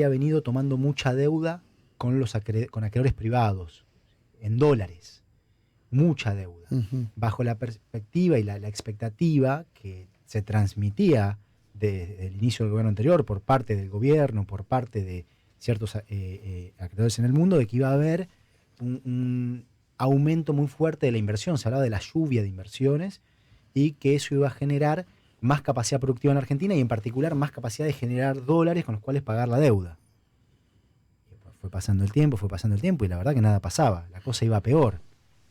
había venido tomando mucha deuda con acreedores privados, en dólares, mucha deuda, bajo la perspectiva y la expectativa que se transmitía desde el inicio del gobierno anterior por parte del gobierno, por parte de ciertos acreedores en el mundo, de que iba a haber un aumento muy fuerte de la inversión. Se hablaba de la lluvia de inversiones y que eso iba a generar más capacidad productiva en Argentina y en particular más capacidad de generar dólares con los cuales pagar la deuda. Fue pasando el tiempo y la verdad que nada pasaba, la cosa iba peor.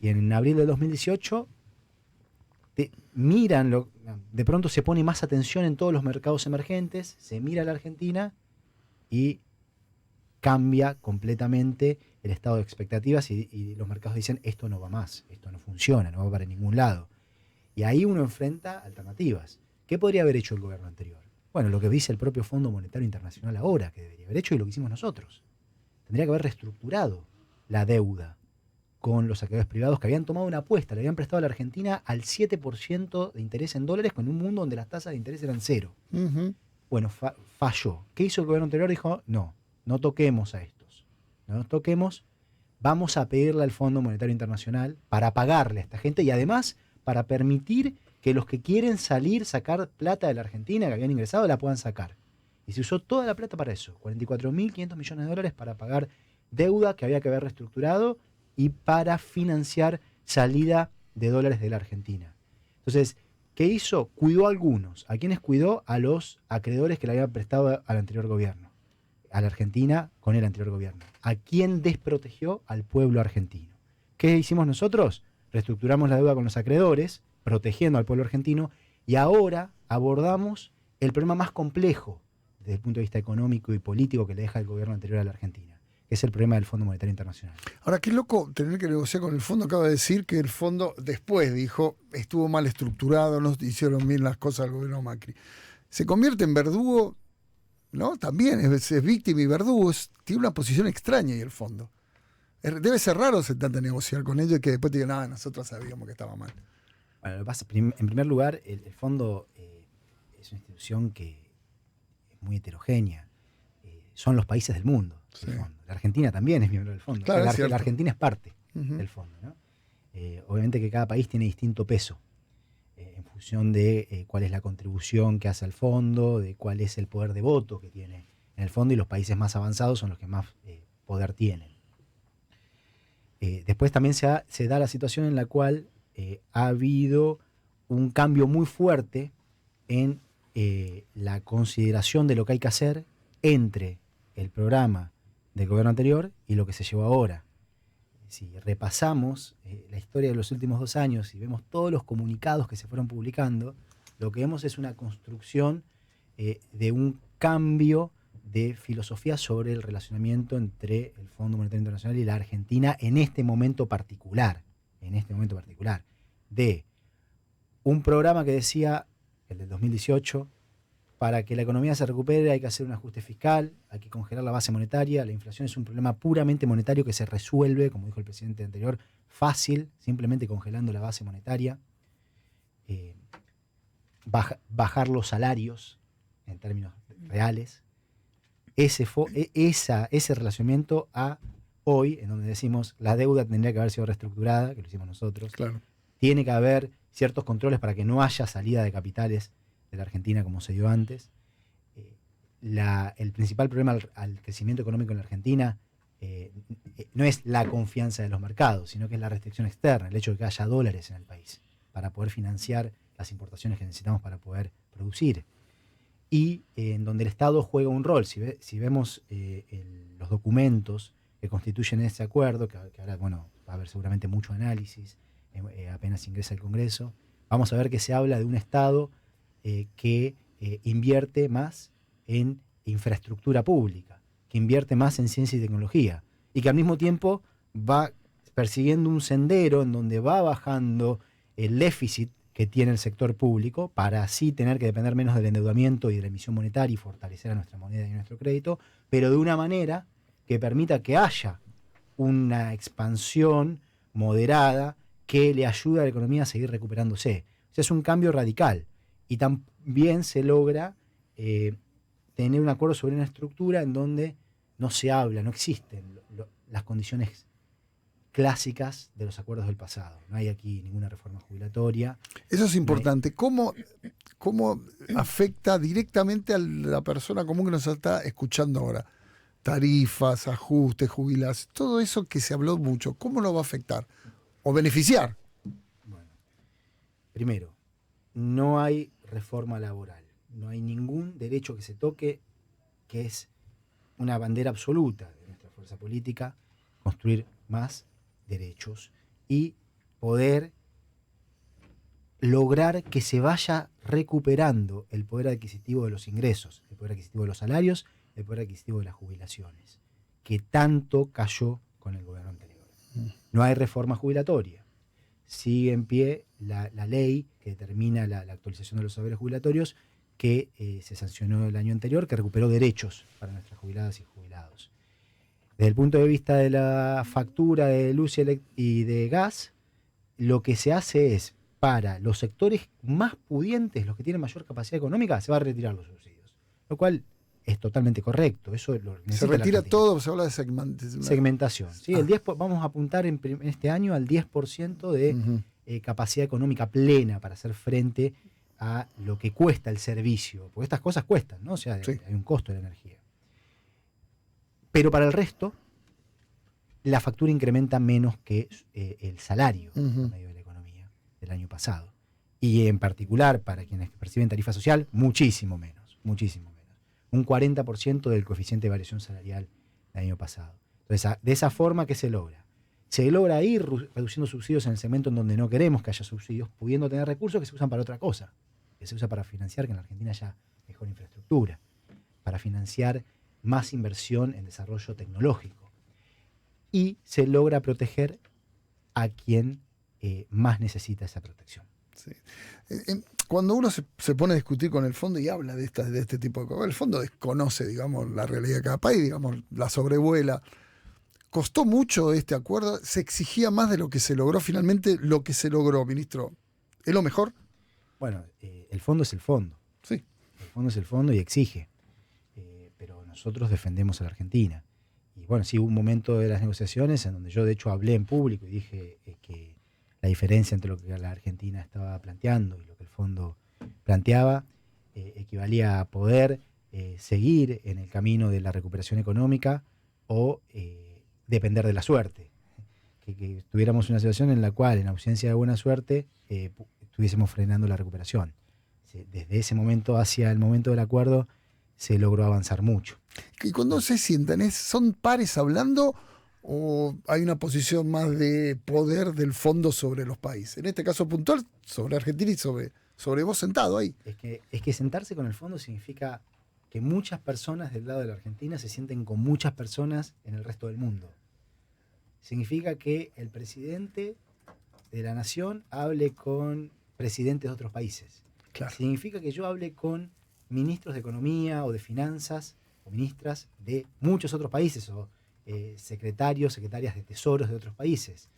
Y en abril del 2018 de pronto se pone más atención en todos los mercados emergentes, se mira a la Argentina y cambia completamente el estado de expectativas y los mercados dicen esto no va más, esto no funciona, no va para ningún lado. Y ahí uno enfrenta alternativas. ¿Qué podría haber hecho el gobierno anterior? Bueno, lo que dice el propio Fondo Monetario Internacional ahora, que debería haber hecho y lo que hicimos nosotros. Tendría que haber reestructurado la deuda con los acreedores privados que habían tomado una apuesta, le habían prestado a la Argentina al 7% de interés en dólares con un mundo donde las tasas de interés eran cero. Bueno, falló. ¿Qué hizo el gobierno anterior? Dijo, no toquemos a estos. No nos toquemos, vamos a pedirle al Fondo Monetario Internacional para pagarle a esta gente y además para permitir que los que quieren sacar plata de la Argentina, que habían ingresado, la puedan sacar. Y se usó toda la plata para eso, 44.500 millones de dólares para pagar deuda que había que haber reestructurado y para financiar salida de dólares de la Argentina. Entonces, ¿qué hizo? Cuidó a algunos. ¿A quiénes cuidó? A los acreedores que le habían prestado al anterior gobierno, a la Argentina con el anterior gobierno. ¿A quién desprotegió? Al pueblo argentino. ¿Qué hicimos nosotros? Reestructuramos la deuda con los acreedores, protegiendo al pueblo argentino, y ahora abordamos el problema más complejo desde el punto de vista económico y político que le deja el gobierno anterior a la Argentina, que es el problema del Fondo Monetario Internacional. Ahora, qué loco tener que negociar con el fondo. Acaba de decir que el fondo después dijo, estuvo mal estructurado, no hicieron bien las cosas al gobierno Macri. Se convierte en verdugo, ¿no? También es víctima y verdugo. Tiene una posición extraña y el fondo. Debe ser raro sentarte a negociar con ellos y que después te digan, nada, nosotros sabíamos que estaba mal. Bueno, lo que pasa, en primer lugar, el fondo es una institución que es muy heterogénea. Son los países del mundo. Sí. El fondo. La Argentina también es miembro del fondo. Claro, la Argentina es parte del fondo, ¿no? Obviamente que cada país tiene distinto peso en función de cuál es la contribución que hace al fondo, de cuál es el poder de voto que tiene en el fondo, y los países más avanzados son los que más poder tienen. Después también se da la situación en la cual ha habido un cambio muy fuerte en la consideración de lo que hay que hacer entre el programa del gobierno anterior y lo que se llevó ahora. Si repasamos la historia de los últimos 2 años y vemos todos los comunicados que se fueron publicando, lo que vemos es una construcción de un cambio de filosofía sobre el relacionamiento entre el Fondo Monetario Internacional y la Argentina en este momento particular, de un programa que decía, el del 2018, para que la economía se recupere hay que hacer un ajuste fiscal, hay que congelar la base monetaria, la inflación es un problema puramente monetario que se resuelve, como dijo el presidente anterior, fácil, simplemente congelando la base monetaria, bajar los salarios en términos reales. Ese relacionamiento a hoy, en donde decimos la deuda tendría que haber sido reestructurada, que lo hicimos nosotros, claro. Tiene que haber ciertos controles para que no haya salida de capitales de la Argentina como se dio antes. El principal problema al crecimiento económico en la Argentina no es la confianza de los mercados, sino que es la restricción externa, el hecho de que haya dólares en el país para poder financiar las importaciones que necesitamos para poder producir. Y en donde el Estado juega un rol. Si vemos los documentos que constituyen ese acuerdo, que ahora va a haber seguramente mucho análisis, apenas ingresa al Congreso, vamos a ver que se habla de un Estado que invierte más en infraestructura pública, que invierte más en ciencia y tecnología, y que al mismo tiempo va persiguiendo un sendero en donde va bajando el déficit que tiene el sector público para así tener que depender menos del endeudamiento y de la emisión monetaria y fortalecer a nuestra moneda y nuestro crédito, pero de una manera que permita que haya una expansión moderada que le ayude a la economía a seguir recuperándose. O sea, es un cambio radical y también se logra tener un acuerdo sobre una estructura en donde no se habla, no existen las condiciones clásicas de los acuerdos del pasado. No hay aquí ninguna reforma jubilatoria. Eso es importante. ¿Cómo afecta directamente a la persona común que nos está escuchando ahora? Tarifas, ajustes, jubilaciones, todo eso que se habló mucho, ¿cómo lo va a afectar? ¿O beneficiar? Bueno, primero, no hay reforma laboral. No hay ningún derecho que se toque, que es una bandera absoluta de nuestra fuerza política, construir más derechos y poder lograr que se vaya recuperando el poder adquisitivo de los ingresos, el poder adquisitivo de los salarios, el poder adquisitivo de las jubilaciones, que tanto cayó con el gobierno anterior. No hay reforma jubilatoria. Sigue en pie la ley que determina la actualización de los saberes jubilatorios que se sancionó el año anterior, que recuperó derechos para nuestras jubiladas y jubilados. Desde el punto de vista de la factura de luz y de gas, lo que se hace es, para los sectores más pudientes, los que tienen mayor capacidad económica, se va a retirar los subsidios. Lo cual es totalmente correcto. Eso se retira todo, se habla de segmentación. ¿Sí? El 10, vamos a apuntar en este año al 10% de capacidad económica plena para hacer frente a lo que cuesta el servicio. Porque estas cosas cuestan, ¿no? O sea, sí, hay un costo de la energía. Pero para el resto, la factura incrementa menos que el salario promedio de la economía del año pasado. Y en particular, para quienes perciben tarifa social, muchísimo menos. Un 40% del coeficiente de variación salarial del año pasado. Entonces, de esa forma, ¿qué se logra? Se logra ir reduciendo subsidios en el segmento en donde no queremos que haya subsidios, pudiendo tener recursos que se usan para otra cosa, que se usa para financiar que en la Argentina haya mejor infraestructura, para financiar más inversión en desarrollo tecnológico. Y se logra proteger a quien más necesita esa protección. Sí. Cuando uno se pone a discutir con el fondo y habla de este tipo de cosas, el fondo desconoce, digamos, la realidad de cada país, digamos, la sobrevuela. ¿Costó mucho este acuerdo? ¿Se exigía más de lo que se logró? Finalmente, lo que se logró, ministro, ¿es lo mejor? Bueno, el fondo es el fondo. Sí. El fondo es el fondo y exige. Pero nosotros defendemos a la Argentina. Y bueno, sí, hubo un momento de las negociaciones en donde yo de hecho hablé en público y dije que la diferencia entre lo que la Argentina estaba planteando y lo que el fondo planteaba equivalía a poder seguir en el camino de la recuperación económica o depender de la suerte. Que estuviéramos en una situación en la cual, en ausencia de buena suerte, estuviésemos frenando la recuperación. Desde ese momento hacia el momento del acuerdo se logró avanzar mucho. Y cuando se sientan, ¿son pares hablando o hay una posición más de poder del fondo sobre los países? En este caso puntual, sobre Argentina y sobre vos sentado ahí. Es que sentarse con el fondo significa que muchas personas del lado de la Argentina se sienten con muchas personas en el resto del mundo. Significa que el presidente de la nación hable con presidentes de otros países. Claro. Significa que yo hable con ministros de economía o de finanzas o ministras de muchos otros países o secretarias de tesoros de otros países.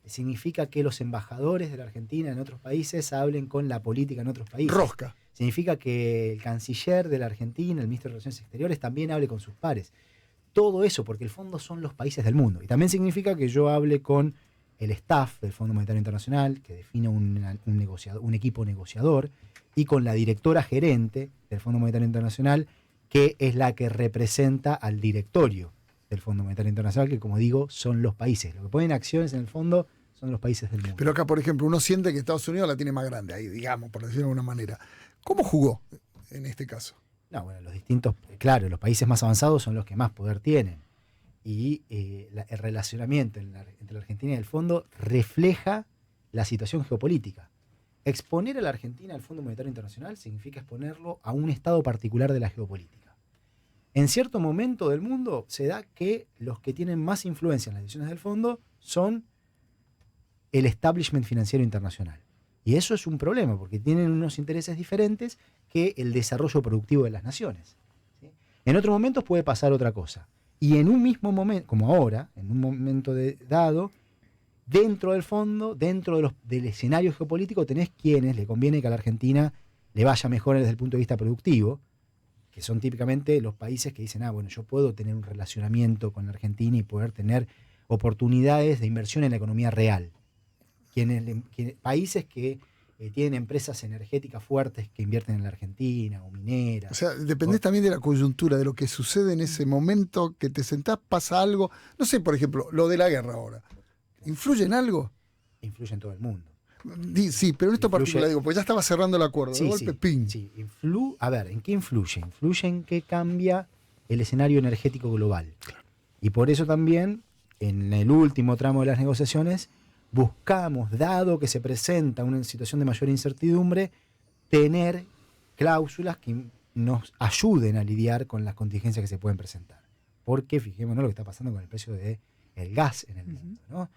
Significa que los embajadores de la Argentina en otros países hablen con la política en otros países. Rosca. Significa que el canciller de la Argentina, el ministro de Relaciones Exteriores, también hable con sus pares. Todo eso, porque el fondo son los países del mundo. Y también significa que yo hable con el staff del Fondo Monetario Internacional, que define un equipo negociador, y con la directora gerente del Fondo Monetario Internacional, que es la que representa al directorio del Fondo Monetario Internacional, que, como digo, son los países. Lo que ponen acciones en el fondo son los países del mundo. Pero acá, por ejemplo, uno siente que Estados Unidos la tiene más grande ahí, digamos, por decirlo de alguna manera. ¿Cómo jugó en este caso? No, bueno, los países más avanzados son los que más poder tienen. Y el relacionamiento entre la Argentina y el fondo refleja la situación geopolítica. Exponer a la Argentina al Fondo Monetario Internacional significa exponerlo a un estado particular de la geopolítica. En cierto momento del mundo se da que los que tienen más influencia en las decisiones del fondo son el establishment financiero internacional. Y eso es un problema, porque tienen unos intereses diferentes que el desarrollo productivo de las naciones. ¿Sí? En otros momentos puede pasar otra cosa. Y en un mismo momento, como ahora, en un momento dado, dentro del fondo, dentro del escenario geopolítico, tenés quienes le conviene que a la Argentina le vaya mejor desde el punto de vista productivo, que son típicamente los países que dicen, bueno, yo puedo tener un relacionamiento con la Argentina y poder tener oportunidades de inversión en la economía real. Países que tienen empresas energéticas fuertes que invierten en la Argentina o mineras. O sea, dependés también de la coyuntura, de lo que sucede en ese momento que te sentás, pasa algo. No sé, por ejemplo, lo de la guerra ahora. ¿Influye en algo? Influye en todo el mundo. Sí, pero en esto particular digo, pues ya estaba cerrando el acuerdo. Sí, de golpe, ¡ping! Sí. A ver, ¿en qué influye? Influye en que cambia el escenario energético global. Y por eso también, en el último tramo de las negociaciones, buscamos, dado que se presenta una situación de mayor incertidumbre, tener cláusulas que nos ayuden a lidiar con las contingencias que se pueden presentar. Porque fijémonos lo que está pasando con el precio del gas en el mundo, ¿no?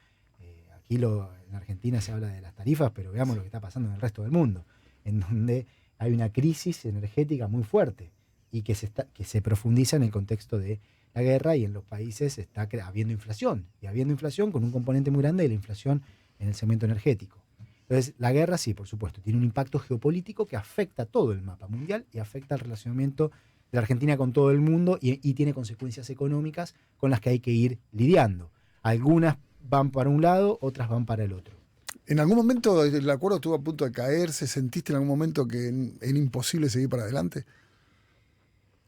Aquí en Argentina se habla de las tarifas, pero veamos lo que está pasando en el resto del mundo, en donde hay una crisis energética muy fuerte y que se profundiza en el contexto de la guerra, y en los países está habiendo inflación, y habiendo inflación con un componente muy grande de la inflación en el segmento energético. Entonces, la guerra sí, por supuesto, tiene un impacto geopolítico que afecta todo el mapa mundial y afecta el relacionamiento de la Argentina con todo el mundo y tiene consecuencias económicas con las que hay que ir lidiando. Algunas van para un lado, otras van para el otro. ¿En algún momento el acuerdo estuvo a punto de caerse? ¿Sentiste en algún momento que era imposible seguir para adelante?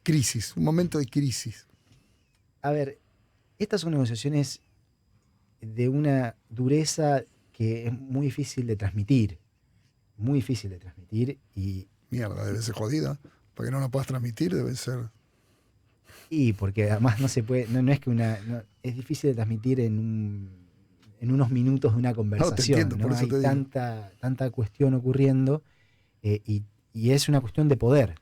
Crisis, un momento de crisis. A ver, estas son negociaciones de una dureza que es muy difícil de transmitir. Muy difícil de transmitir y... Mierda, debe ser jodida. Para que no la puedas transmitir debe ser... Y porque además no se puede... No es que es difícil de transmitir en unos minutos de una conversación. No, te entiendo, por eso Hay te digo. tanta cuestión ocurriendo y es una cuestión de poder.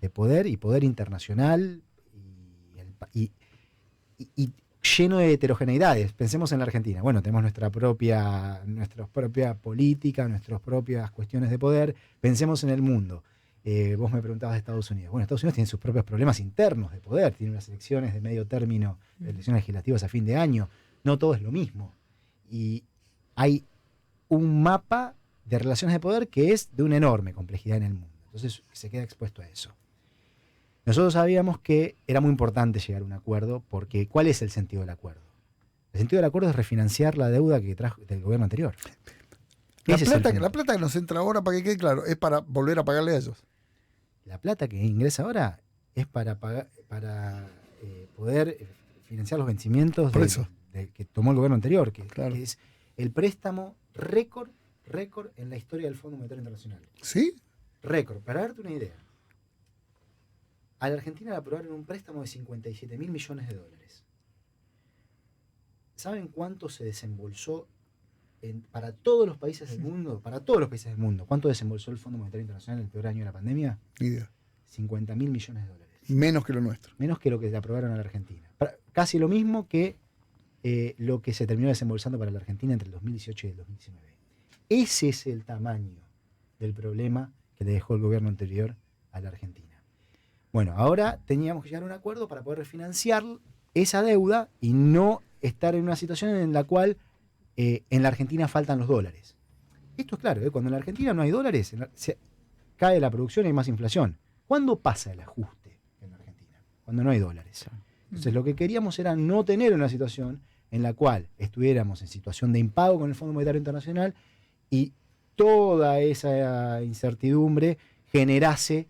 De poder y poder internacional y lleno de heterogeneidades. Pensemos en la Argentina. Bueno, tenemos nuestra propia política, nuestras propias cuestiones de poder. Pensemos en el mundo. Vos me preguntabas de Estados Unidos. Bueno, Estados Unidos tiene sus propios problemas internos de poder. Tiene unas elecciones de medio término, elecciones legislativas a fin de año. No todo es lo mismo. Y hay un mapa de relaciones de poder que es de una enorme complejidad en el mundo. Entonces se queda expuesto a eso. Nosotros sabíamos que era muy importante llegar a un acuerdo, porque ¿cuál es el sentido del acuerdo? El sentido del acuerdo es refinanciar la deuda que trajo del gobierno anterior. La plata que nos entra ahora, para que quede claro, es para volver a pagarle a ellos. La plata que ingresa ahora es para poder financiar los vencimientos que tomó el gobierno anterior, que es el préstamo récord en la historia del Fondo Monetario Internacional. ¿Sí? Récord. Para darte una idea, a la Argentina le aprobaron un préstamo de 57.000 millones de dólares. ¿Saben cuánto se desembolsó para todos los países del mundo? Para todos los países del mundo. ¿Cuánto desembolsó el Fondo Monetario Internacional en el peor año de la pandemia? Ni idea. 50.000 millones de dólares. Menos que lo nuestro. Menos que lo que le aprobaron a la Argentina. Casi lo mismo que lo que se terminó desembolsando para la Argentina entre el 2018 y el 2019. Ese es el tamaño del problema que le dejó el gobierno anterior a la Argentina. Bueno, ahora teníamos que llegar a un acuerdo para poder refinanciar esa deuda y no estar en una situación en la cual en la Argentina faltan los dólares. Esto es claro, cuando en la Argentina no hay dólares, cae la producción y hay más inflación. ¿Cuándo pasa el ajuste en la Argentina? Cuando no hay dólares. Entonces lo que queríamos era no tener una situación en la cual estuviéramos en situación de impago con el Fondo Monetario Internacional y toda esa incertidumbre generase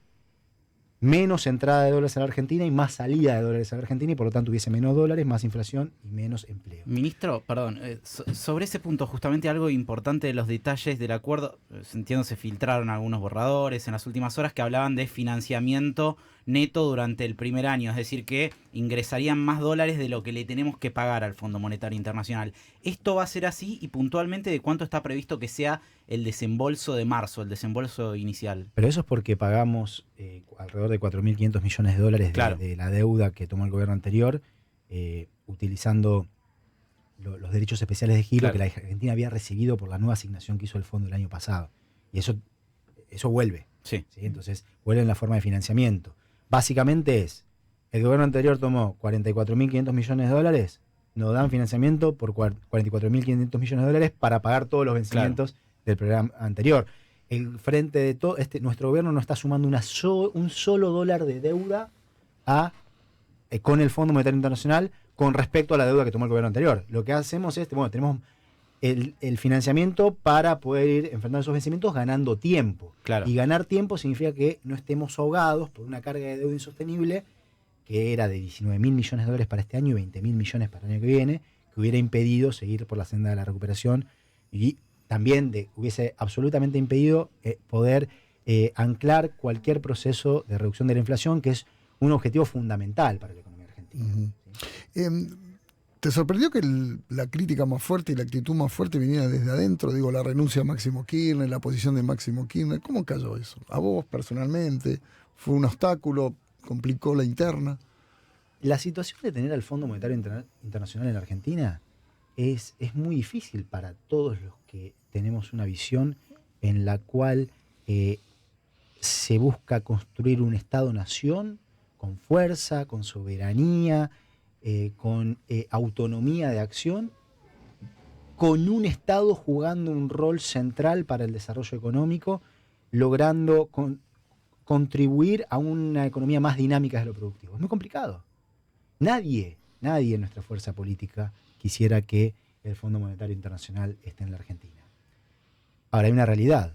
menos entrada de dólares a la Argentina y más salida de dólares a la Argentina, y por lo tanto hubiese menos dólares, más inflación y menos empleo. Ministro, perdón, sobre ese punto, justamente algo importante de los detalles del acuerdo, entiendo se filtraron algunos borradores en las últimas horas que hablaban de financiamiento neto durante el primer año, es decir, que ingresarían más dólares de lo que le tenemos que pagar al Fondo Monetario Internacional. ¿Esto va a ser así? Y puntualmente, ¿de cuánto está previsto que sea el desembolso de marzo, el desembolso inicial? Pero eso es porque pagamos alrededor de 4.500 millones de dólares de la deuda que tomó el gobierno anterior, utilizando los derechos especiales de giro que la Argentina había recibido por la nueva asignación que hizo el fondo el año pasado. Y eso vuelve. Sí. Entonces vuelve en la forma de financiamiento. Básicamente el gobierno anterior tomó 44.500 millones de dólares, nos dan financiamiento por 44.500 millones de dólares para pagar todos los vencimientos del programa anterior. el frente de todo, nuestro gobierno no está sumando un solo dólar de deuda con el Fondo Monetario Internacional con respecto a la deuda que tomó el gobierno anterior. Lo que hacemos es, tenemos el financiamiento para poder ir enfrentando esos vencimientos ganando tiempo. Claro. Y ganar tiempo significa que no estemos ahogados por una carga de deuda insostenible que era de 19.000 millones de dólares para este año y 20.000 millones para el año que viene, que hubiera impedido seguir por la senda de la recuperación y también hubiese absolutamente impedido poder anclar cualquier proceso de reducción de la inflación, que es un objetivo fundamental para la economía argentina. Uh-huh. ¿Sí? ¿Te sorprendió que la crítica más fuerte y la actitud más fuerte viniera desde adentro? Digo, la renuncia a Máximo Kirchner, la posición de Máximo Kirchner. ¿Cómo cayó eso? ¿A vos personalmente? ¿Fue un obstáculo? ¿Complicó la interna? La situación de tener al Fondo Monetario Internacional en Argentina es muy difícil para todos los que tenemos una visión en la cual se busca construir un Estado-nación con fuerza, con soberanía, con autonomía de acción, con un Estado jugando un rol central para el desarrollo económico, logrando contribuir a una economía más dinámica de lo productivo. Es muy complicado. Nadie en nuestra fuerza política quisiera que el Fondo Monetario Internacional esté en la Argentina. Ahora hay una realidad.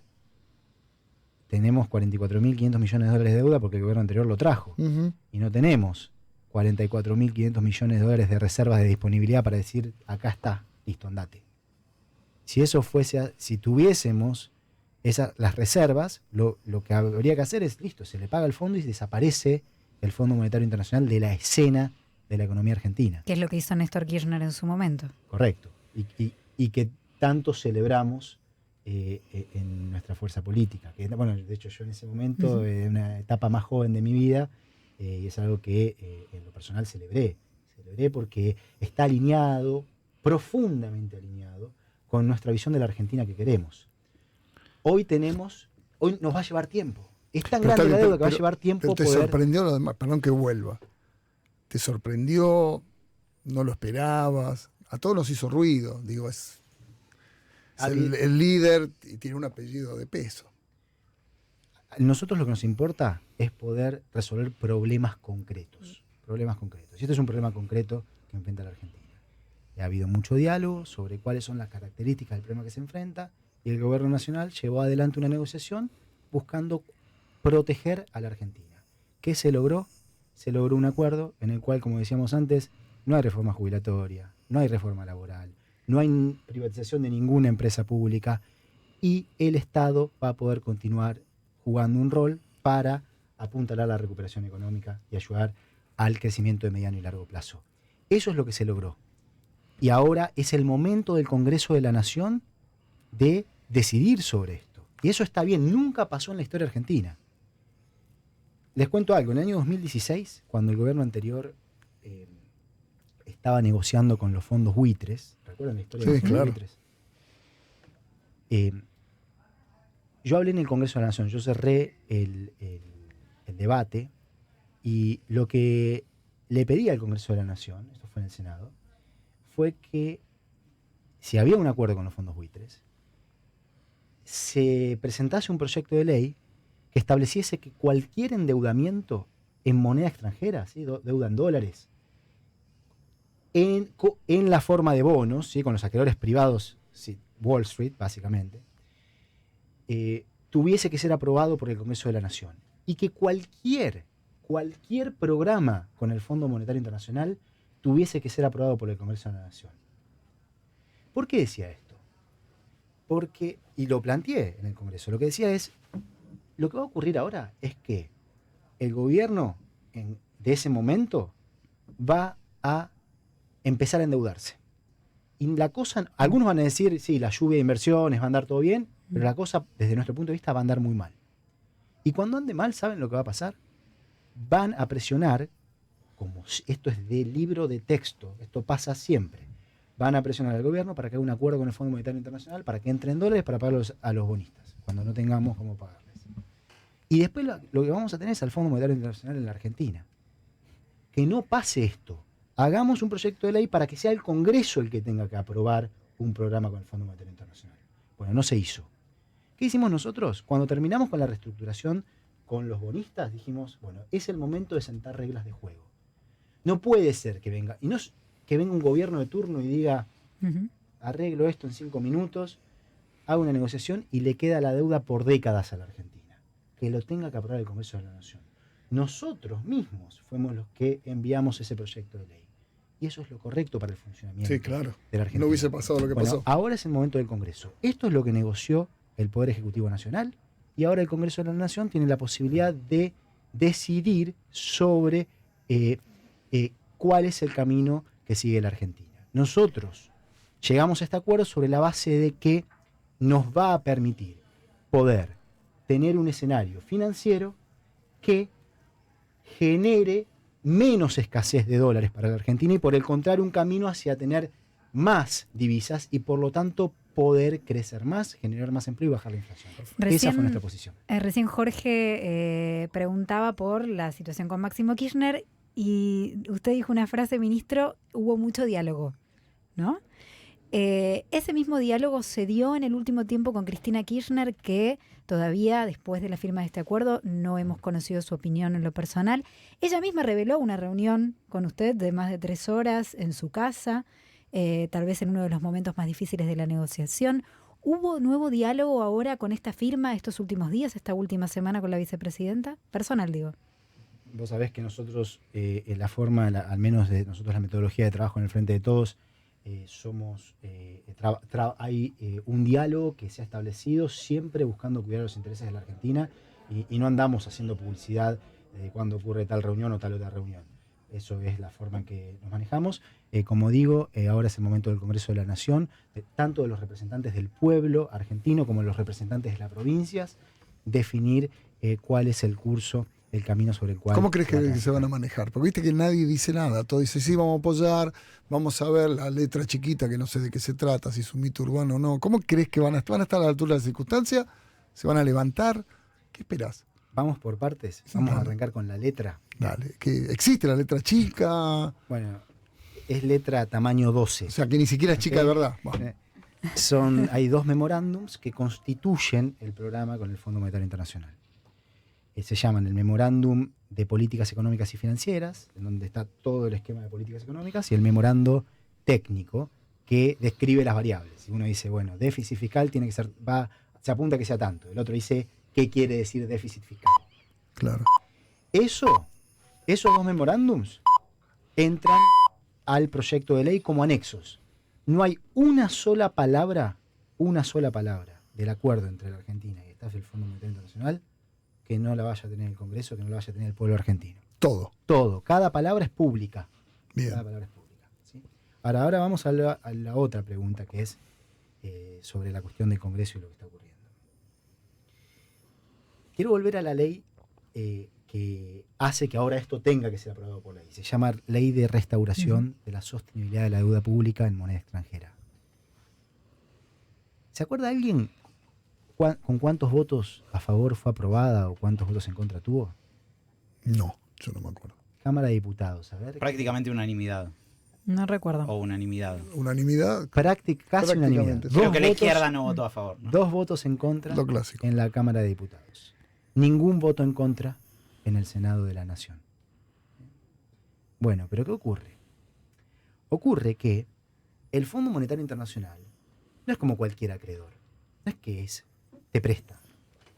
Tenemos 44.500 millones de dólares de deuda porque el gobierno anterior lo trajo. Uh-huh. Y no tenemos 44.500 millones de dólares de reservas de disponibilidad para decir, acá está, listo, andate. Si tuviésemos las reservas, lo que habría que hacer es, listo, se le paga el fondo y desaparece el Fondo Monetario Internacional de la escena de la economía argentina. Que es lo que hizo Néstor Kirchner en su momento. Correcto. Y que tanto celebramos en nuestra fuerza política. Bueno, de hecho yo en ese momento, en una etapa más joven de mi vida, y es algo que en lo personal celebré porque está alineado, profundamente alineado, con nuestra visión de la Argentina que queremos. Hoy nos va a llevar tiempo. Es tan grande la deuda que va a llevar tiempo te sorprendió lo demás, perdón que vuelva. ¿Te sorprendió? ¿No lo esperabas? A todos nos hizo ruido. Digo, es el líder y tiene un apellido de peso. A nosotros lo que nos importa es poder resolver problemas concretos. Y este es un problema concreto que enfrenta la Argentina. Ha habido mucho diálogo sobre cuáles son las características del problema que se enfrenta y el gobierno nacional llevó adelante una negociación buscando proteger a la Argentina. ¿Qué se logró? Se logró un acuerdo en el cual, como decíamos antes, no hay reforma jubilatoria, no hay reforma laboral, no hay privatización de ninguna empresa pública y el Estado va a poder continuar jugando un rol para apuntalar a la recuperación económica y ayudar al crecimiento de mediano y largo plazo. Eso es lo que se logró. Y ahora es el momento del Congreso de la Nación de decidir sobre esto. Y eso está bien, nunca pasó en la historia argentina. Les cuento algo, en el año 2016, cuando el gobierno anterior estaba negociando con los fondos buitres, ¿recuerdan la historia de los fondos buitres? Yo hablé en el Congreso de la Nación, yo cerré el debate y lo que le pedí al Congreso de la Nación, esto fue en el Senado, fue que si había un acuerdo con los fondos buitres, se presentase un proyecto de ley que estableciese que cualquier endeudamiento en moneda extranjera, ¿sí? Deuda en dólares, en la forma de bonos, ¿sí? Con los acreedores privados, ¿sí? Wall Street, básicamente, tuviese que ser aprobado por el Congreso de la Nación. Y que cualquier programa con el Fondo Monetario Internacional tuviese que ser aprobado por el Congreso de la Nación. ¿Por qué decía esto? Porque, y lo planteé en el Congreso, lo que decía es, lo que va a ocurrir ahora es que el gobierno de ese momento va a empezar a endeudarse. Y la cosa, algunos van a decir, sí, la lluvia de inversiones va a andar todo bien, pero la cosa, desde nuestro punto de vista, va a andar muy mal. Y cuando ande mal, ¿saben lo que va a pasar? Van a presionar, como esto es de libro de texto, esto pasa siempre, van a presionar al gobierno para que haga un acuerdo con el Fondo Monetario Internacional para que entren dólares para pagarlos a los bonistas, cuando no tengamos cómo pagarles. Y después lo que vamos a tener es al Fondo Monetario Internacional en la Argentina. Que no pase esto. Hagamos un proyecto de ley para que sea el Congreso el que tenga que aprobar un programa con el Fondo Monetario Internacional. Bueno, no se hizo. ¿Qué hicimos nosotros? Cuando terminamos con la reestructuración con los bonistas, dijimos, bueno, es el momento de sentar reglas de juego. No puede ser que venga, y no es que venga un gobierno de turno y diga, arreglo esto en 5 minutos, hago una negociación y le queda la deuda por décadas a la Argentina. Que lo tenga que aprobar el Congreso de la Nación. Nosotros mismos fuimos los que enviamos ese proyecto de ley. Y eso es lo correcto para el funcionamiento Sí, claro. de la Argentina. No hubiese pasado lo que pasó. Ahora es el momento del Congreso. Esto es lo que negoció el Poder Ejecutivo Nacional y ahora el Congreso de la Nación tiene la posibilidad de decidir sobre cuál es el camino que sigue la Argentina. Nosotros llegamos a este acuerdo sobre la base de que nos va a permitir poder tener un escenario financiero que genere menos escasez de dólares para la Argentina y por el contrario un camino hacia tener más divisas y por lo tanto poder crecer más, generar más empleo y bajar la inflación. Esa fue nuestra posición. Recién Jorge preguntaba por la situación con Máximo Kirchner y usted dijo una frase, ministro, hubo mucho diálogo, ¿no? Ese mismo diálogo se dio en el último tiempo con Cristina Kirchner, que todavía, después de la firma de este acuerdo, no hemos conocido su opinión en lo personal. Ella misma reveló una reunión con usted de más de 3 horas en su casa, tal vez en uno de los momentos más difíciles de la negociación. ¿Hubo nuevo diálogo ahora con esta firma estos últimos días, esta última semana con la vicepresidenta? Personal, digo. Vos sabés que nosotros, la forma, al menos de nosotros la metodología de trabajo en el Frente de Todos, hay un diálogo que se ha establecido siempre buscando cuidar los intereses de la Argentina y no andamos haciendo publicidad de cuando ocurre tal reunión o tal otra reunión. Eso es la forma en que nos manejamos. Como digo, ahora es el momento del Congreso de la Nación, tanto de los representantes del pueblo argentino como de los representantes de las provincias, definir cuál es el curso, el camino sobre el cual... ¿Cómo crees que se van a manejar? Porque viste que nadie dice nada. Todo dice, sí, vamos a apoyar, vamos a ver la letra chiquita que no sé de qué se trata, si es un mito urbano o no. ¿Cómo crees que van a estar a la altura de la circunstancia? ¿Se van a levantar? ¿Qué esperás? Vamos por partes. Vamos a arrancar con la letra. Dale, que existe la letra chica. Bueno, es letra tamaño 12. O sea, que ni siquiera es chica de verdad. Bueno. Hay 2 memorándums que constituyen el programa con el Fondo Monetario Internacional. Se llaman el Memorándum de Políticas Económicas y Financieras, en donde está todo el esquema de políticas económicas, y el Memorando Técnico, que describe las variables. Y uno dice, bueno, déficit fiscal tiene que ser, se apunta a que sea tanto. El otro dice, ¿qué quiere decir déficit fiscal? Claro. Esos 2 memorándums entran al proyecto de ley como anexos. No hay una sola palabra del acuerdo entre la Argentina y el staff del Fondo Monetario Internacional que no la vaya a tener el Congreso, que no la vaya a tener el pueblo argentino. Todo. Cada palabra es pública. Bien. Cada palabra es pública. ¿Sí? Ahora vamos a la otra pregunta, que es sobre la cuestión del Congreso y lo que está ocurriendo. Quiero volver a la ley que hace que ahora esto tenga que ser aprobado por ley. Se llama Ley de Restauración de la Sostenibilidad de la Deuda Pública en Moneda Extranjera. ¿Se acuerda alguien con cuántos votos a favor fue aprobada o cuántos votos en contra tuvo? No, yo no me acuerdo. Cámara de Diputados, a ver. Prácticamente unanimidad. No recuerdo. O unanimidad. Unanimidad. Casi unanimidad. Sí. Creo que la izquierda no votó a favor, ¿no? 2 votos en contra Lo clásico. en la Cámara de Diputados. Ningún voto en contra en el Senado de la Nación. Bueno, pero ¿qué ocurre? Ocurre que el Fondo Monetario Internacional no es como cualquier acreedor. No es que te presta.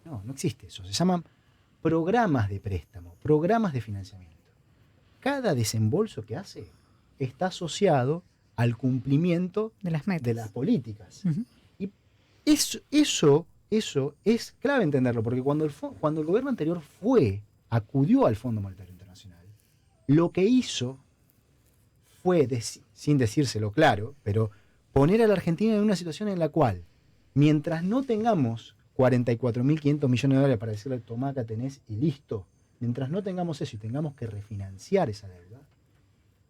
No existe eso. Se llaman programas de préstamo, programas de financiamiento. Cada desembolso que hace está asociado al cumplimiento De las metas. de las políticas. Y eso es clave entenderlo, porque cuando el gobierno anterior acudió al Fondo Monetario Internacional, lo que hizo fue, sin decírselo claro, pero poner a la Argentina en una situación en la cual, mientras no tengamos 44.500 millones de dólares para decirle, tomá, acá tenés y listo, mientras no tengamos eso y tengamos que refinanciar esa deuda,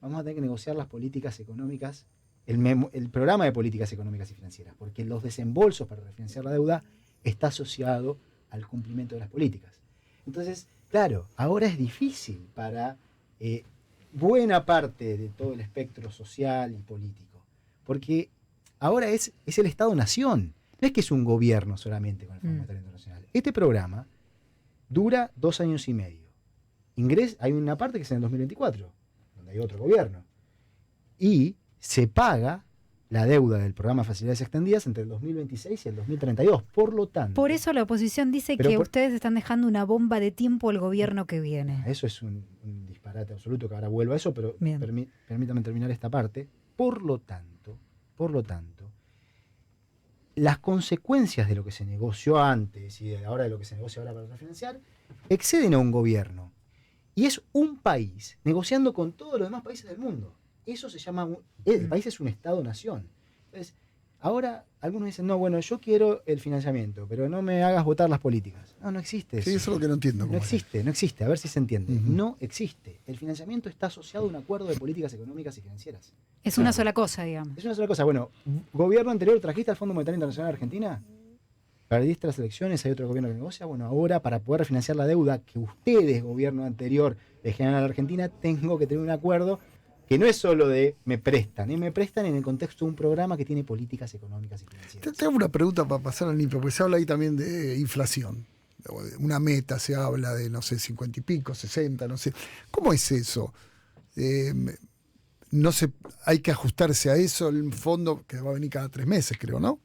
vamos a tener que negociar las políticas económicas, el programa de políticas económicas y financieras, porque los desembolsos para refinanciar la deuda está asociado al cumplimiento de las políticas. Entonces, claro, ahora es difícil para buena parte de todo el espectro social y político, porque ahora es el Estado-Nación No es que es un gobierno solamente con el Fondo Monetario Internacional. Este programa dura 2 años y medio. Hay una parte que es en el 2024, donde hay otro gobierno. Y se paga la deuda del programa de facilidades extendidas entre el 2026 y el 2032. Por lo tanto... Por eso la oposición dice que ustedes están dejando una bomba de tiempo al gobierno que viene. Eso es un disparate absoluto, que ahora vuelvo a eso, pero permítame terminar esta parte. Por lo tanto, las consecuencias de lo que se negoció antes y de ahora de lo que se negocia ahora para refinanciar exceden a un gobierno. Y es un país negociando con todos los demás países del mundo. Eso se llama... El país es un Estado-nación. Entonces, ahora algunos dicen, no, bueno, yo quiero el financiamiento, pero no me hagas votar las políticas. No existe eso. Sí, eso es lo que no entiendo. No existe. A ver si se entiende. No existe. El financiamiento está asociado a un acuerdo de políticas económicas y financieras. Es una sola cosa, digamos. Es una sola cosa. Bueno, gobierno anterior, ¿trajiste al Fondo Monetario Internacional de Argentina? ¿Perdiste las elecciones? ¿Hay otro gobierno que negocia? Bueno, ahora para poder refinanciar la deuda que ustedes, gobierno anterior, le generan a la Argentina, tengo que tener un acuerdo que no es solo de me prestan en el contexto de un programa que tiene políticas económicas y financieras. Te hago una pregunta para pasar al NIPE, porque se habla ahí también de inflación. Una meta, se habla de, no sé, 50 y pico, 60, no sé. ¿Cómo es eso? No sé, hay que ajustarse a eso, el fondo que va a venir cada 3 meses, creo, ¿no?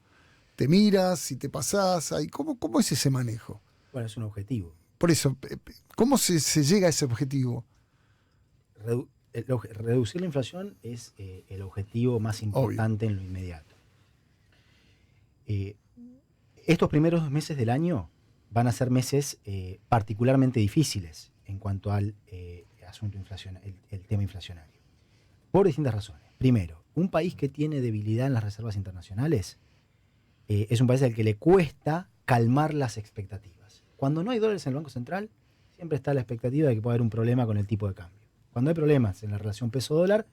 Te miras y te pasás, ¿cómo es ese manejo? Bueno, es un objetivo. Por eso, ¿cómo se llega a ese objetivo? Reducir la inflación es el objetivo más importante en lo inmediato. Estos primeros meses del año van a ser meses particularmente difíciles en cuanto al asunto inflacionario, el tema inflacionario. Por distintas razones. Primero, un país que tiene debilidad en las reservas internacionales es un país al que le cuesta calmar las expectativas. Cuando no hay dólares en el Banco Central, siempre está la expectativa de que pueda haber un problema con el tipo de cambio. Cuando hay problemas en la relación peso-dólar,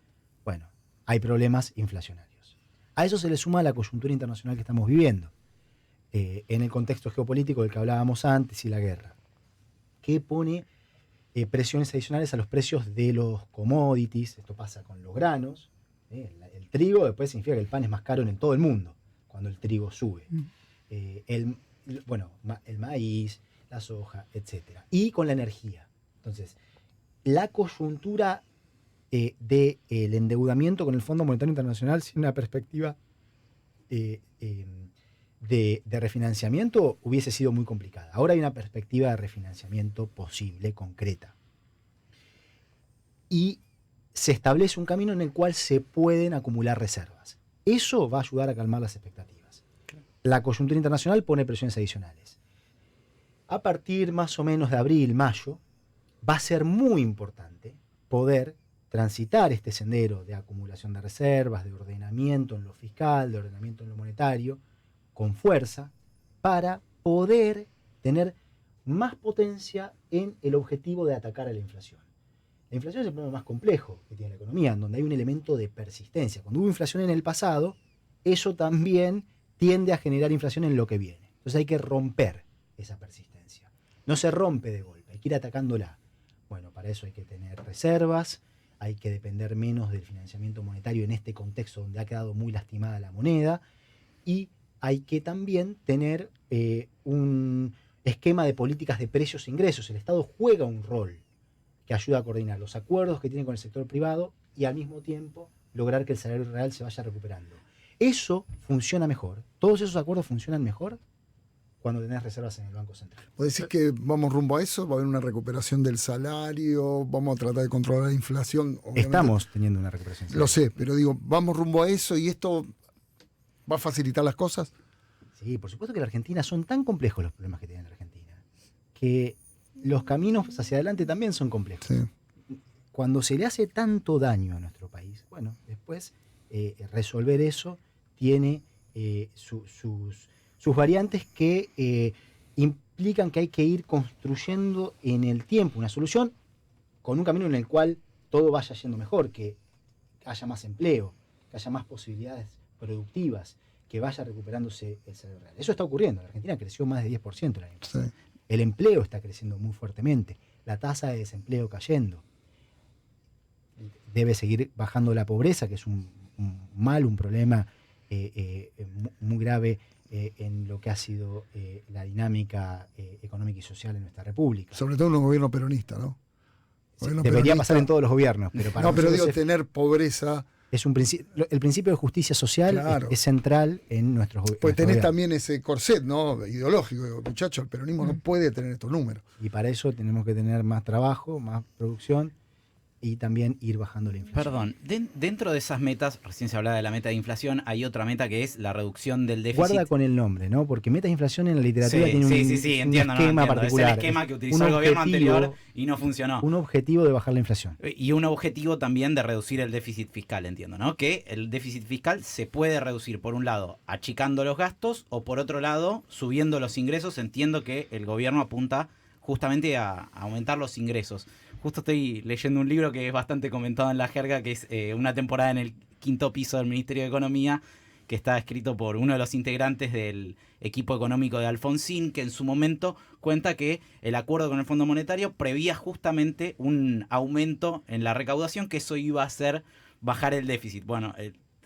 bueno, hay problemas inflacionarios. A eso se le suma la coyuntura internacional que estamos viviendo, en el contexto geopolítico del que hablábamos antes y la guerra, que pone presiones adicionales a los precios de los commodities. Esto pasa con los granos. El trigo después significa que el pan es más caro en todo el mundo cuando el trigo sube. El maíz, la soja, etc. Y con la energía. Entonces, la coyuntura del endeudamiento con el Fondo Monetario Internacional sin una perspectiva de refinanciamiento hubiese sido muy complicada. Ahora hay una perspectiva de refinanciamiento posible, concreta. Y se establece un camino en el cual se pueden acumular reservas. Eso va a ayudar a calmar las expectativas. La coyuntura internacional pone presiones adicionales. A partir más o menos de abril, mayo, va a ser muy importante poder transitar este sendero de acumulación de reservas, de ordenamiento en lo fiscal, de ordenamiento en lo monetario, con fuerza, para poder tener más potencia en el objetivo de atacar a la inflación. La inflación es el problema más complejo que tiene la economía, en donde hay un elemento de persistencia. Cuando hubo inflación en el pasado, eso también tiende a generar inflación en lo que viene. Entonces hay que romper esa persistencia. No se rompe de golpe, hay que ir atacándola. Bueno, para eso hay que tener reservas, hay que depender menos del financiamiento monetario en este contexto donde ha quedado muy lastimada la moneda, y hay que también tener un esquema de políticas de precios e ingresos. El Estado juega un rol que ayuda a coordinar los acuerdos que tiene con el sector privado y al mismo tiempo lograr que el salario real se vaya recuperando. Eso funciona mejor. Todos esos acuerdos funcionan mejor cuando tenés reservas en el Banco Central. ¿Vos decís que vamos rumbo a eso? ¿Va a haber una recuperación del salario? ¿Vamos a tratar de controlar la inflación? Obviamente, estamos teniendo una recuperación. Lo sé, pero digo, ¿vamos rumbo a eso y esto va a facilitar las cosas? Sí, por supuesto que en la Argentina son tan complejos los problemas que tiene la Argentina, que los caminos hacia adelante también son complejos. Sí. Cuando se le hace tanto daño a nuestro país, bueno, después resolver eso tiene sus variantes que implican que hay que ir construyendo en el tiempo una solución con un camino en el cual todo vaya yendo mejor, que haya más empleo, que haya más posibilidades productivas, que vaya recuperándose el salario real. Eso está ocurriendo. La Argentina creció más de 10% el año pasado. Sí. El empleo está creciendo muy fuertemente. La tasa de desempleo cayendo. Debe seguir bajando la pobreza, que es un problema muy grave en lo que ha sido la dinámica económica y social en nuestra república. Sobre todo en un gobierno peronista, ¿no? Debería Peronista. pasar en todos los gobiernos, pero para No, pero nosotros digo, tener pobreza. es un el principio de justicia social Claro. es central en nuestros Pues tenés gobiernos. también ese corset, ¿no? Ideológico. Digo, muchacho, el peronismo no puede tener estos números. Y para eso tenemos que tener más trabajo, más producción y también ir bajando la inflación. Perdón, dentro de esas metas, recién se hablaba de la meta de inflación, hay otra meta que es la reducción del déficit. Guarda con el nombre, ¿no? Porque meta de inflación en la literatura tiene un entiendo, esquema entiendo. particular. Es el esquema que utilizó Un el gobierno objetivo- anterior y no funcionó. Un objetivo de bajar la inflación. Y un objetivo también de reducir el déficit fiscal, entiendo, ¿no? Que el déficit fiscal se puede reducir, por un lado, achicando los gastos, o por otro lado, subiendo los ingresos. Entiendo que el gobierno apunta justamente a aumentar los ingresos. Justo estoy leyendo un libro que es bastante comentado en la jerga, que es Una temporada en el quinto piso del Ministerio de Economía, que está escrito por uno de los integrantes del equipo económico de Alfonsín, que en su momento cuenta que el acuerdo con el Fondo Monetario prevía justamente un aumento en la recaudación, que eso iba a hacer bajar el déficit. Bueno,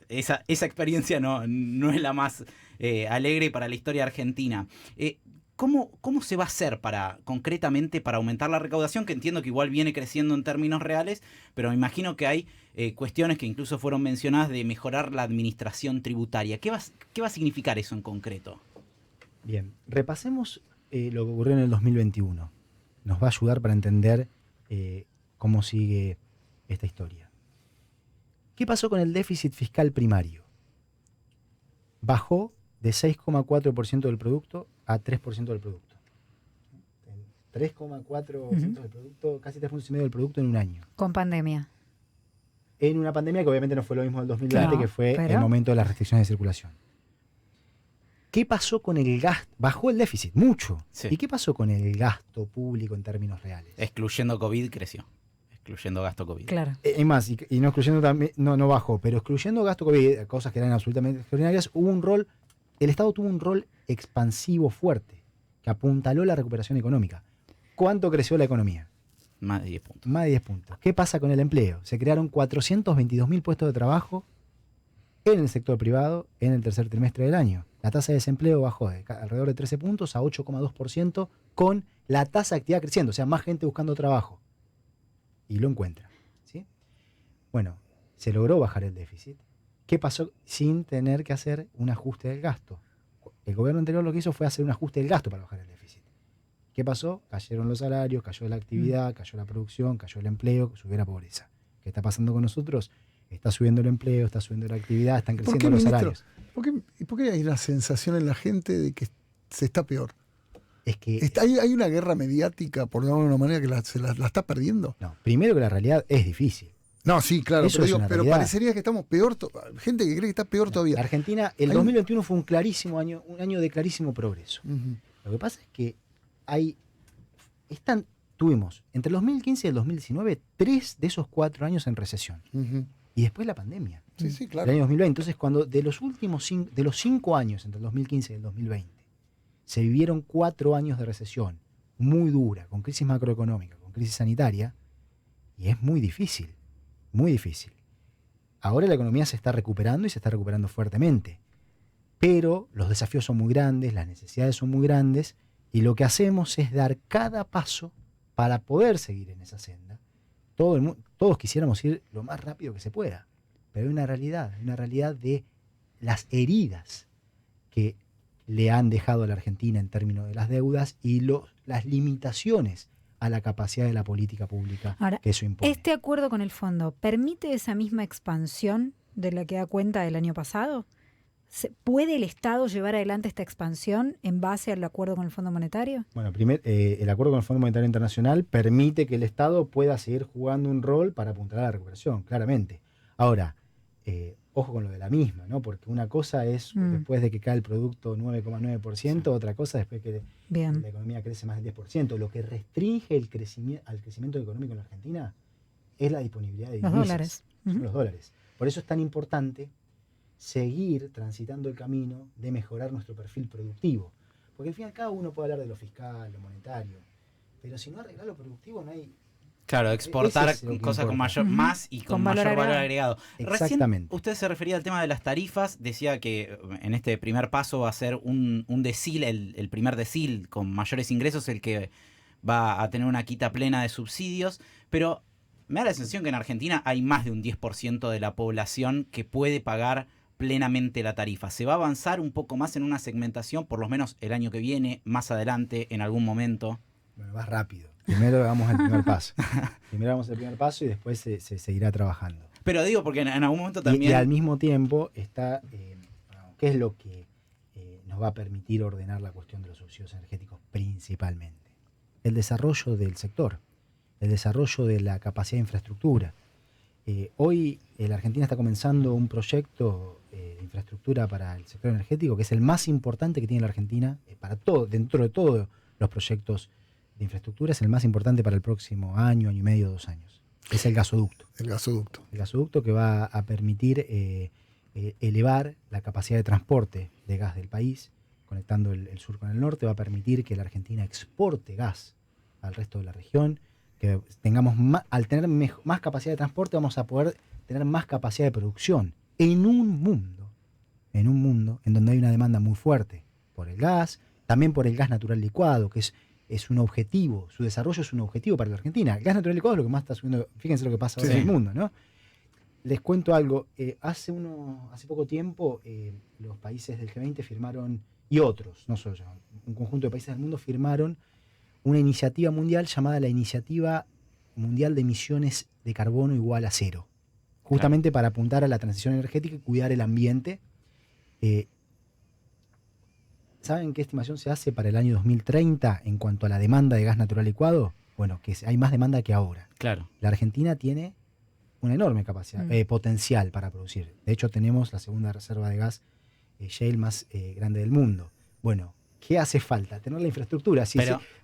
esa experiencia no es la más alegre para la historia argentina. ¿Cómo se va a hacer concretamente para aumentar la recaudación? Que entiendo que igual viene creciendo en términos reales, pero me imagino que hay cuestiones que incluso fueron mencionadas de mejorar la administración tributaria. ¿Qué va a significar eso en concreto? Bien, repasemos lo que ocurrió en el 2021. Nos va a ayudar para entender cómo sigue esta historia. ¿Qué pasó con el déficit fiscal primario? Bajó de 6,4% del producto a 3% del producto. 3,4% del producto, casi 3,5 puntos del producto en un año. Con pandemia. En una pandemia que obviamente no fue lo mismo del 2020, Claro, que fue pero- el momento de las restricciones de circulación. ¿Qué pasó con el gasto? Bajó el déficit, mucho. Sí. ¿Y qué pasó con el gasto público en términos reales? Excluyendo COVID creció. Excluyendo gasto COVID. Claro. Es más, y no excluyendo también, no bajó, pero excluyendo gasto COVID, cosas que eran absolutamente extraordinarias, el Estado tuvo un rol expansivo fuerte, que apuntaló la recuperación económica. ¿Cuánto creció la economía? Más de 10 puntos. Más de 10 puntos. ¿Qué pasa con el empleo? Se crearon 422.000 puestos de trabajo en el sector privado en el tercer trimestre del año. La tasa de desempleo bajó de alrededor de 13 puntos a 8,2%, con la tasa de actividad creciendo, o sea, más gente buscando trabajo. Y lo encuentra. ¿Sí? Bueno, se logró bajar el déficit. ¿Qué pasó sin tener que hacer un ajuste del gasto? El gobierno anterior lo que hizo fue hacer un ajuste del gasto para bajar el déficit. ¿Qué pasó? Cayeron los salarios, cayó la actividad, cayó la producción, cayó el empleo, subió la pobreza. ¿Qué está pasando con nosotros? Está subiendo el empleo, está subiendo la actividad, están ¿Por creciendo qué, los ministro? salarios. ¿Por qué hay la sensación en la gente de que se está peor? Es que, Hay una guerra mediática, por llamarlo de una manera, que la está perdiendo. no, primero que la realidad es difícil. No, sí, claro, Eso es una pero realidad. parecería que estamos peor. Gente que cree que está peor La todavía. Argentina, el Hay 2021 fue un año de clarísimo progreso. Ujú. Lo que pasa es que tuvimos entre el 2015 y el 2019 3 de esos 4 años en recesión. Ujú. Y después la pandemia. Sí, sí, El claro. año 2020. Entonces, cuando de los 5 años entre el 2015 y el 2020 se vivieron 4 años de recesión muy dura, con crisis macroeconómica, con crisis sanitaria, y es muy difícil, muy difícil. Ahora la economía se está recuperando y se está recuperando fuertemente, pero los desafíos son muy grandes, las necesidades son muy grandes, y lo que hacemos es dar cada paso para poder seguir en esa senda. Todos quisiéramos ir lo más rápido que se pueda, pero hay una realidad de las heridas que le han dejado a la Argentina en términos de las deudas y las limitaciones a la capacidad de la política pública Ahora, que eso impone. ¿este acuerdo con el fondo permite esa misma expansión de la que da cuenta del año pasado? ¿Puede el Estado llevar adelante esta expansión en base al acuerdo con el Fondo Monetario? Bueno, el acuerdo con el Fondo Monetario Internacional permite que el Estado pueda seguir jugando un rol para apuntalar a la recuperación, claramente. Ahora, ojo con lo de la misma, ¿no? Porque una cosa es después de que cae el producto 9,9%, otra cosa después que Bien. la economía crece más del 10%. Lo que restringe al crecimiento económico en la Argentina es la disponibilidad de Los divisas. dólares. Son Ujú. los dólares. Por eso es tan importante seguir transitando el camino de mejorar nuestro perfil productivo. Porque al fin y al cabo uno puede hablar de lo fiscal, lo monetario, pero si no arregla lo productivo no hay Claro, exportar Ese es lo que cosas con importa. mayor, Ujú. más y con Con valor mayor valor agregado. agregado. Exactamente. Recién usted se refería al tema de las tarifas, decía que en este primer paso va a ser un decil, el primer decil con mayores ingresos, el que va a tener una quita plena de subsidios, pero me da la sensación que en Argentina hay más de un 10% de la población que puede pagar plenamente la tarifa. ¿Se va a avanzar un poco más en una segmentación, por lo menos el año que viene, más adelante, en algún momento? Bueno, vas rápido. Primero hagamos el primer paso. Primero hagamos el primer paso y después se seguirá trabajando. Pero digo, porque en algún momento Y también... al mismo tiempo está, ¿qué es lo que nos va a permitir ordenar la cuestión de los subsidios energéticos principalmente? El desarrollo del sector, el desarrollo de la capacidad de infraestructura. Hoy la Argentina está comenzando un proyecto de infraestructura para el sector energético que es el más importante que tiene la Argentina, para todo, dentro de todos los proyectos de infraestructura, es el más importante para el próximo año, año y medio, 2 años. Es el gasoducto. El gasoducto. El gasoducto que va a permitir elevar la capacidad de transporte de gas del país, conectando el sur con el norte, va a permitir que la Argentina exporte gas al resto de la región, que tengamos al tener más capacidad de transporte vamos a poder tener más capacidad de producción en un mundo en donde hay una demanda muy fuerte por el gas, también por el gas natural licuado, que es un objetivo, su desarrollo es un objetivo para la Argentina. El gas natural licuado es lo que más está subiendo, fíjense lo que pasa ahora Sí. en el mundo, ¿no? Les cuento algo, hace poco tiempo los países del G20 firmaron, y otros, no solo yo, un conjunto de países del mundo firmaron una iniciativa mundial llamada la Iniciativa Mundial de Emisiones de Carbono igual a cero, justamente para apuntar a la transición energética y cuidar el ambiente. ¿Saben qué estimación se hace para el año 2030 en cuanto a la demanda de gas natural licuado? Bueno, que hay más demanda que ahora. Claro. La Argentina tiene una enorme capacidad, potencial para producir. De hecho, tenemos la segunda reserva de gas shale más grande del mundo. Bueno, ¿qué hace falta? Tener la infraestructura.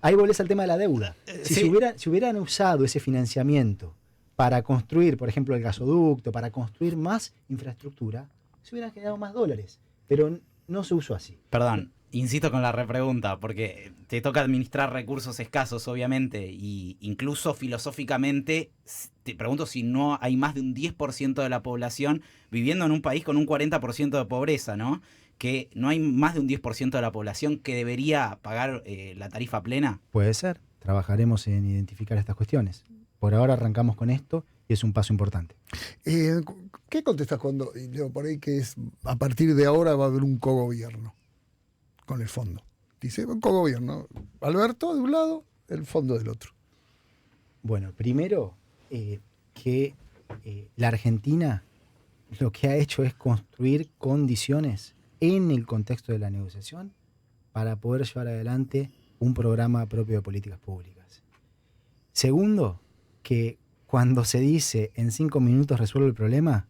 Ahí volvés al tema de la deuda. Si hubieran usado ese financiamiento para construir, por ejemplo, el gasoducto, para construir más infraestructura, se hubieran generado más dólares. Pero no se usó así. Perdón, insisto con la repregunta, porque te toca administrar recursos escasos, obviamente, y incluso filosóficamente te pregunto si no hay más de un 10% de la población viviendo en un país con un 40% de pobreza, ¿no? Que no hay más de un 10% de la población que debería pagar la tarifa plena. Puede ser. Trabajaremos en identificar estas cuestiones. Por ahora arrancamos con esto y es un paso importante. ¿Qué contestas cuando leo por ahí que es a partir de ahora va a haber un cogobierno con el fondo? Dice, un cogobierno. Alberto de un lado, el fondo del otro. Bueno, primero que la Argentina lo que ha hecho es construir condiciones en el contexto de la negociación para poder llevar adelante un programa propio de políticas públicas. Segundo, que cuando se dice en 5 minutos resuelve el problema,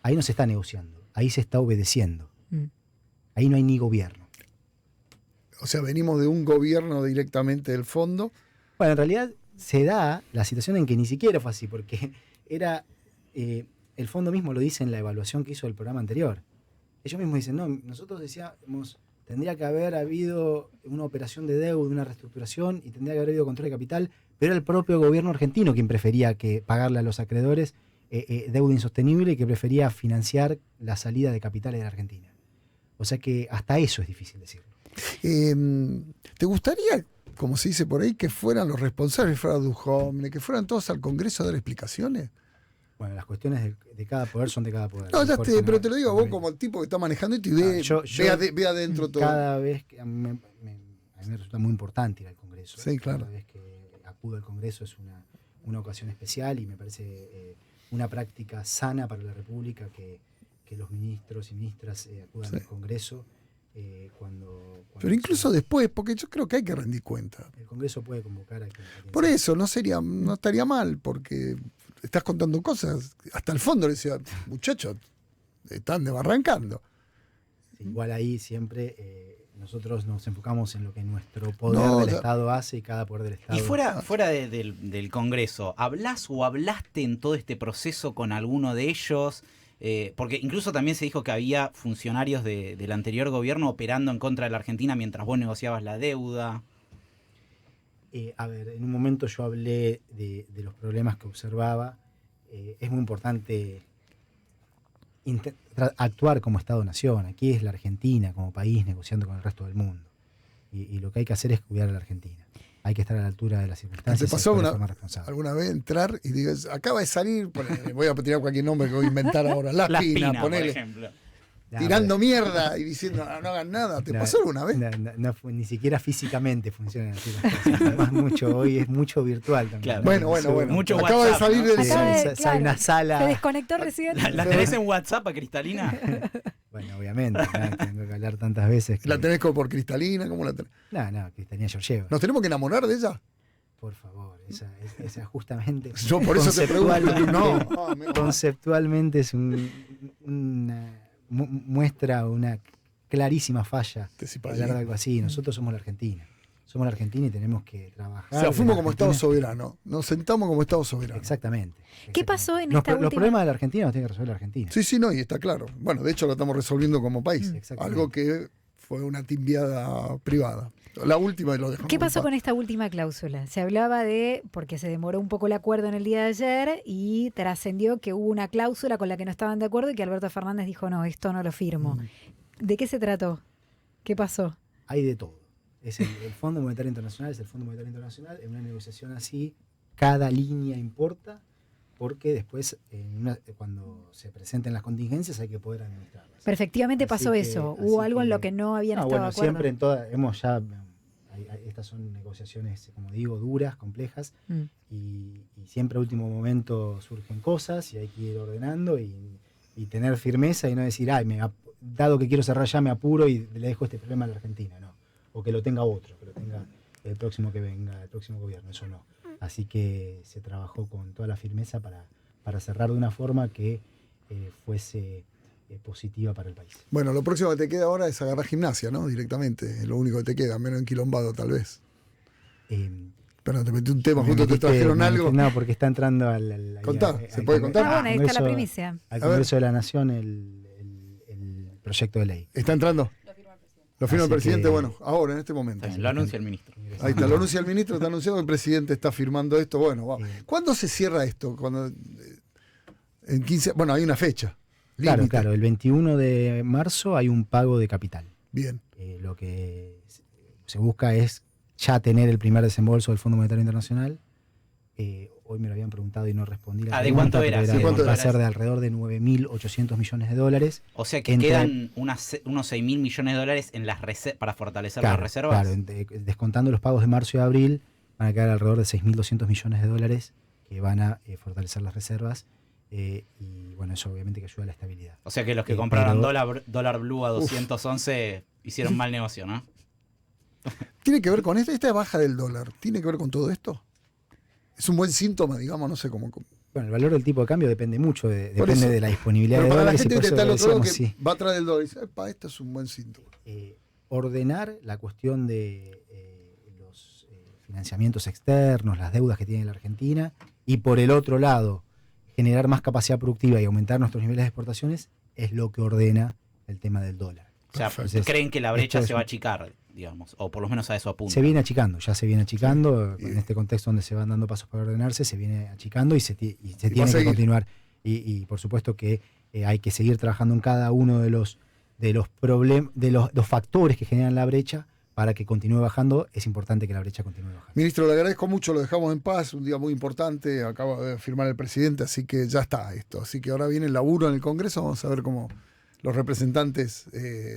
ahí no se está negociando, ahí se está obedeciendo. Ahí no hay ni gobierno. O sea, venimos de un gobierno directamente del fondo. Bueno, en realidad se da la situación en que ni siquiera fue así, porque era el fondo mismo lo dice en la evaluación que hizo del programa anterior. Ellos mismos dicen, no, nosotros decíamos, tendría que haber habido una operación de deuda, una reestructuración, y tendría que haber habido control de capital, pero era el propio gobierno argentino quien prefería que pagarle a los acreedores deuda insostenible y que prefería financiar la salida de capitales de la Argentina. O sea que hasta eso es difícil decirlo. ¿Te gustaría, como se dice por ahí, que fueran los responsables, fuera Duhovne, que fueran todos al Congreso a dar explicaciones? Bueno, las cuestiones de cada poder son de cada poder. No, ya Porque pero te lo digo a vos como el tipo que está manejando y te ve adentro todo. Cada vez que a mí me resulta muy importante ir al Congreso. Sí, claro. Cada vez que acudo al Congreso es una ocasión especial y me parece una práctica sana para la República que los ministros y ministras acudan al Congreso. Pero incluso después, porque yo creo que hay que rendir cuenta. El Congreso puede convocar a quien Por eso no estaría mal, porque estás contando cosas. Hasta el fondo le decía, muchachos, están desbarrancando. Igual ahí siempre nosotros nos enfocamos en lo que nuestro poder del Estado hace y cada poder del Estado. Y fuera del Congreso, ¿hablás o hablaste en todo este proceso con alguno de ellos? Porque incluso también se dijo que había funcionarios del anterior gobierno operando en contra de la Argentina mientras vos negociabas la deuda. A ver, en un momento yo hablé de los problemas que observaba. Es muy importante actuar como Estado-Nación. Aquí es la Argentina como país negociando con el resto del mundo. Y lo que hay que hacer es cuidar a la Argentina. Hay que estar a la altura de las circunstancias. ¿Te pasó y de forma responsable. alguna vez entrar y digas, acaba de salir, voy a tirar cualquier nombre que voy a inventar ahora, Las Pinas, por ponele, ejemplo. tirando mierda y diciendo no hagan nada? ¿Te pasó alguna vez? Ni siquiera físicamente funcionan así las cosas. Además, hoy es mucho virtual también. Claro. Bueno. Mucho Acaba WhatsApp, de salir ¿no? del Hay una sala. Se desconectó recién. ¿La tenés en WhatsApp a Cristalina? Bueno, obviamente, tengo que hablar tantas veces. ¿La tenés por Cristalina? ¿Cómo la tenés? No, Cristalina Georgieva. ¿Nos tenemos que enamorar de ella? Por favor, esa justamente. Yo por eso te pregunto. No. Conceptualmente es muestra una clarísima falla hablar de algo así. Nosotros somos la Argentina. Somos la Argentina y tenemos que trabajar. O sea, fuimos como Estado soberano. Nos sentamos como Estado soberano. Exactamente. ¿Qué pasó en esta última? Los problemas de la Argentina los tiene que resolver la Argentina. Sí, no, y está claro. Bueno, de hecho lo estamos resolviendo como país. Algo que fue una timbiada privada. La última y lo dejamos. ¿Qué pasó con esta última cláusula? Se hablaba porque se demoró un poco el acuerdo en el día de ayer y trascendió que hubo una cláusula con la que no estaban de acuerdo y que Alberto Fernández dijo, no, esto no lo firmo. ¿De qué se trató? ¿Qué pasó? Hay de todo. El Fondo Monetario Internacional es el Fondo Monetario Internacional. En una negociación así, cada línea importa, porque después, cuando se presenten las contingencias, hay que poder administrarlas. Pero efectivamente pasó eso. ¿Hubo algo en lo que no habían estado de acuerdo? Siempre estas son negociaciones, como digo, duras, complejas, y siempre a último momento surgen cosas y hay que ir ordenando y tener firmeza y no decir, dado que quiero cerrar ya me apuro y le dejo este problema a la Argentina, no. O que lo tenga otro, que lo tenga el próximo que venga, el próximo gobierno, eso no. Así que se trabajó con toda la firmeza para cerrar de una forma que fuese positiva para el país. Bueno, lo próximo que te queda ahora es agarrar Gimnasia, ¿no? Directamente, es lo único que te queda, menos enquilombado tal vez. Pero te metí un tema, justo te trajeron algo. No, porque está entrando al Contá, ¿se puede contar? Bueno, ahí está la primicia. Al Congreso de la Nación el proyecto de ley. ¿Está entrando? Lo firma el presidente, ahora, en este momento. Lo anuncia el ministro. Ahí está, lo anuncia el ministro, está anunciado, el presidente está firmando esto. Bueno, va. ¿Cuándo se cierra esto? En 15, hay una fecha. Claro, el 21 de marzo hay un pago de capital. Bien. Lo que se busca es ya tener el primer desembolso del Fondo Monetario Internacional. Hoy me lo habían preguntado y no respondí. ¿De cuánto era? Va a ser de alrededor de 9.800 millones de dólares. O sea que quedan unos 6.000 millones de dólares en las para fortalecer las reservas. Claro, descontando los pagos de marzo y abril, van a quedar alrededor de 6.200 millones de dólares que van a fortalecer las reservas. Y bueno, eso obviamente que ayuda a la estabilidad. O sea que los que compraron dólar blue a 211 hicieron mal negocio, ¿no? ¿Tiene que ver con esta baja del dólar? ¿Tiene que ver con todo esto? Es un buen síntoma, digamos, no sé cómo. Bueno, el valor del tipo de cambio depende mucho, depende de la disponibilidad de dólares. Pero para la gente que está al otro lado que sí, va atrás del dólar y dice, esto es un buen síntoma. Ordenar la cuestión de los financiamientos externos, las deudas que tiene la Argentina, y por el otro lado, generar más capacidad productiva y aumentar nuestros niveles de exportaciones, es lo que ordena el tema del dólar. O sea, creen que la brecha se va a achicar, digamos, o por lo menos a eso apunta. Se viene achicando, en este contexto donde se van dando pasos para ordenarse, se viene achicando y se tiene que continuar. Y por supuesto que hay que seguir trabajando en cada uno de los factores que generan la brecha para que continúe bajando. Es importante que la brecha continúe bajando. Ministro, le agradezco mucho, lo dejamos en paz, un día muy importante, acaba de firmar el presidente, así que ya está esto. Así que ahora viene el laburo en el Congreso, vamos a ver cómo los representantes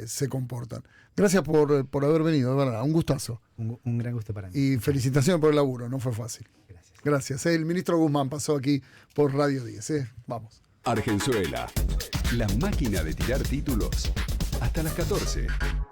se comportan. Gracias por haber venido, de verdad, un gustazo. Un gran gusto para mí. Y felicitaciones por el laburo, no fue fácil. Gracias. El ministro Guzmán pasó aquí por Radio 10. Vamos. Argenzuela, la máquina de tirar títulos, hasta las 14.